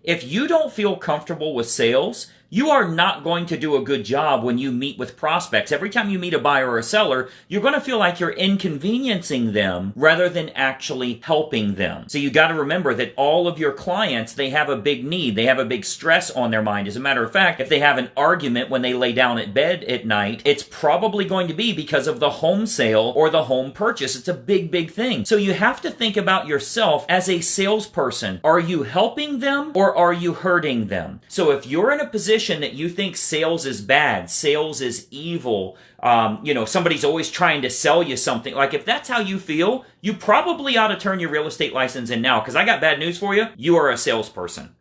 If you don't feel comfortable with sales, you are not going to do a good job when you meet with prospects. Every time you meet a buyer or a seller, you're going to feel like you're inconveniencing them rather than actually helping them. So you got to remember that all of your clients, they have a big need. They have a big stress on their mind. As a matter of fact, if they have an argument when they lay down at bed at night, it's probably going to be because of the home sale or the home purchase. It's a big, big thing. So you have to think about yourself as a salesperson. Are you helping them or are you hurting them? So if you're in a position that you think sales is bad, sales is evil, somebody's always trying to sell you something. Like if that's how you feel, you probably ought to turn your real estate license in now, because I got bad news for you. You are a salesperson.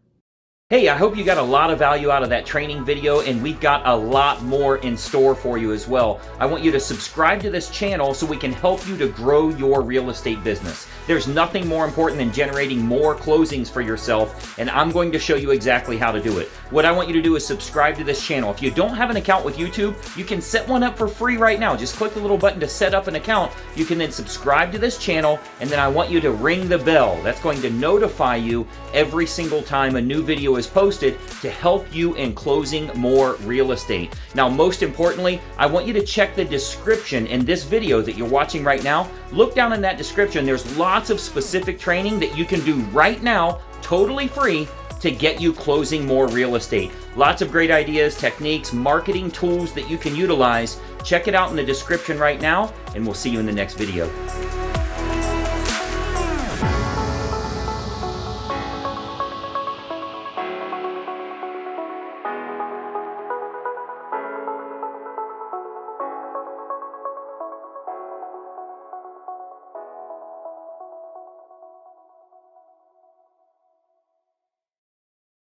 Hey, I hope you got a lot of value out of that training video, and we've got a lot more in store for you as well. I want you to subscribe to this channel so we can help you to grow your real estate business. There's nothing more important than generating more closings for yourself, and I'm going to show you exactly how to do it. What I want you to do is subscribe to this channel. If you don't have an account with YouTube, you can set one up for free right now. Just click the little button to set up an account. You can then subscribe to this channel, and then I want you to ring the bell. That's going to notify you every single time a new video is posted to help you in closing more real estate. Now, most importantly, I want you to check the description in this video that you're watching right now. Look down in that description. There's lots of specific training that you can do right now, totally free, to get you closing more real estate. Lots of great ideas, techniques, marketing tools that you can utilize. Check it out in the description right now, and we'll see you in the next video.